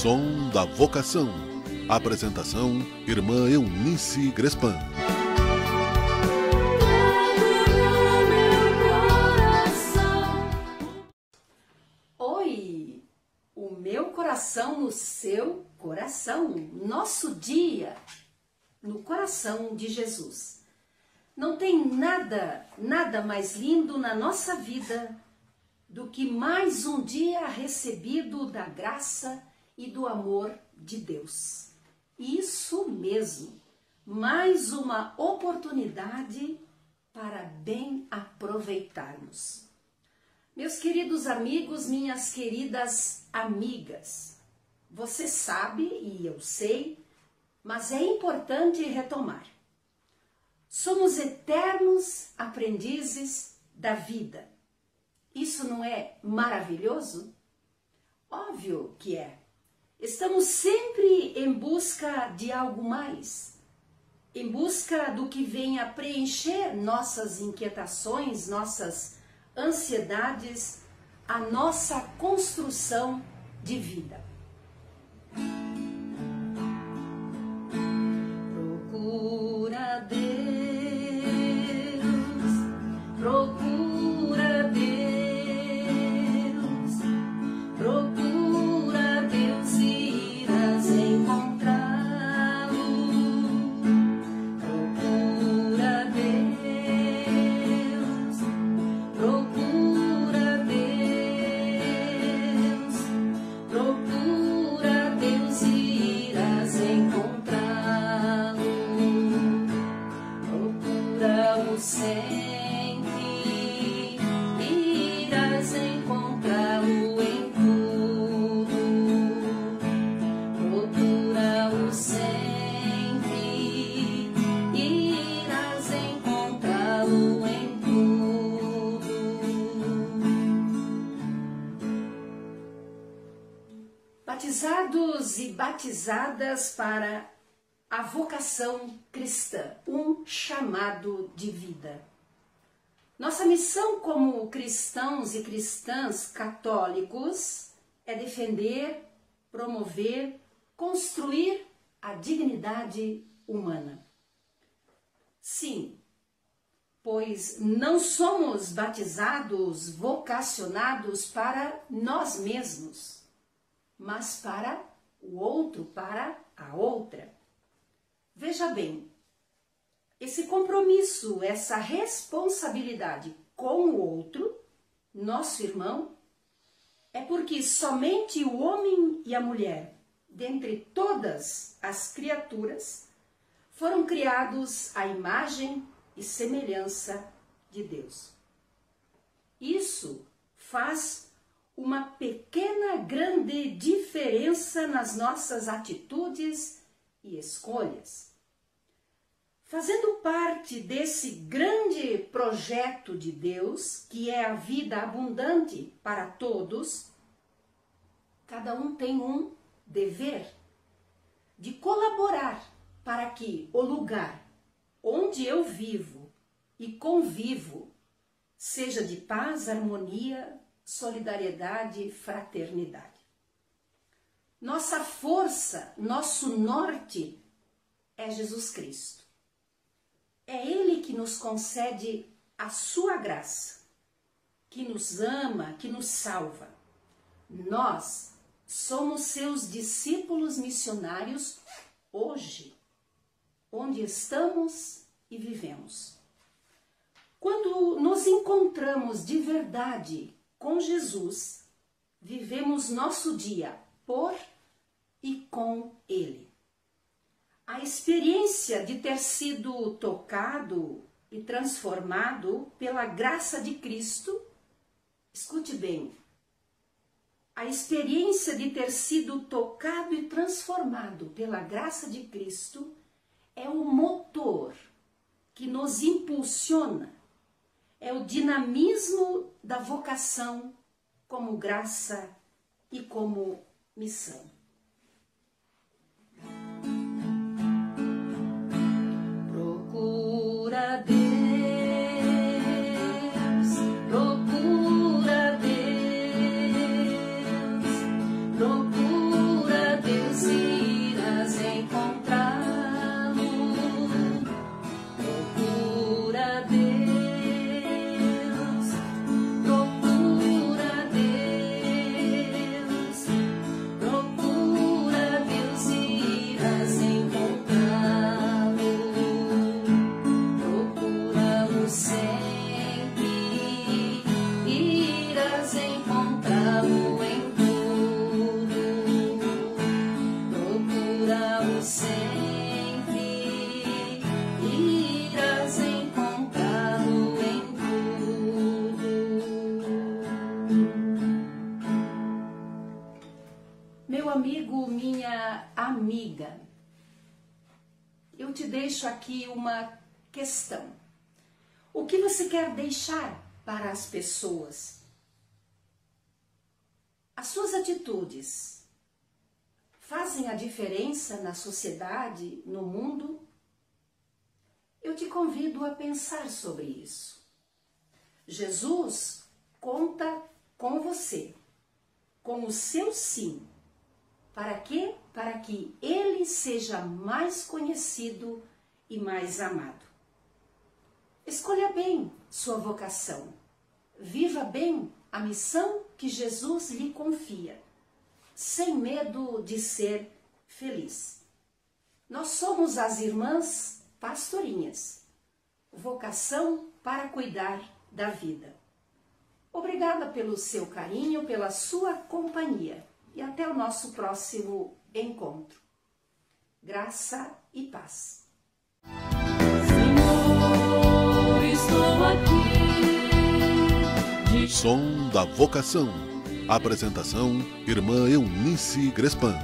Som da Vocação. Apresentação: Irmã Eunice Grespan. Oi! O meu coração no seu coração. Nosso dia no coração de Jesus. Não tem nada mais lindo na nossa vida do que mais um dia recebido da graça e do amor de Deus. Isso mesmo, mais uma oportunidade para bem aproveitarmos. Meus queridos amigos, minhas queridas amigas, você sabe e eu sei, mas é importante retomar. Somos eternos aprendizes da vida. Isso não é maravilhoso? Óbvio que é. Estamos sempre em busca de algo mais, em busca do que venha preencher nossas inquietações, nossas ansiedades, a nossa construção de vida. Procura Deus, procura Deus, procura Deus e irás encontrá-lo. Procura Deus, procura Deus, procura Deus e irás encontrá-lo. Procura-o sempre, irás encontrá-lo em tudo. Procura-o sempre, irás encontrá-lo em tudo. Batizados e batizadas para a vocação cristã, um chamado de vida. Nossa missão como cristãos e cristãs católicos é defender, promover, construir a dignidade humana. Sim, pois não somos batizados, vocacionados para nós mesmos, mas para o outro, para a outra. Veja bem, esse compromisso, essa responsabilidade com o outro, nosso irmão, é porque somente o homem e a mulher, dentre todas as criaturas, foram criados à imagem e semelhança de Deus. Isso faz uma pequena, grande diferença nas nossas atitudes e escolhas. Fazendo parte desse grande projeto de Deus, que é a vida abundante para todos, cada um tem um dever de colaborar para que o lugar onde eu vivo e convivo seja de paz, harmonia, solidariedade e fraternidade. Nossa força, nosso norte é Jesus Cristo. É Ele que nos concede a sua graça, que nos ama, que nos salva. Nós somos seus discípulos missionários hoje, onde estamos e vivemos. Quando nos encontramos de verdade com Jesus, vivemos nosso dia por e com Ele. A experiência de ter sido tocado e transformado pela graça de Cristo, escute bem, a experiência de ter sido tocado e transformado pela graça de Cristo é o motor que nos impulsiona, é o dinamismo da vocação como graça e como missão. Procura Deus, procura Deus, procura amigo, minha amiga, eu te deixo aqui uma questão. O que você quer deixar para as pessoas? As suas atitudes fazem a diferença na sociedade, no mundo? Eu te convido a pensar sobre isso. Jesus conta com você, com o seu sim. Para quê? Para que ele seja mais conhecido e mais amado. Escolha bem sua vocação. Viva bem a missão que Jesus lhe confia, sem medo de ser feliz. Nós somos as irmãs pastorinhas. Vocação para cuidar da vida. Obrigada pelo seu carinho, pela sua companhia. E até o nosso próximo encontro. Graça e paz. Senhor, estou aqui. Som da Vocação. Apresentação: Irmã Eunice Grespan.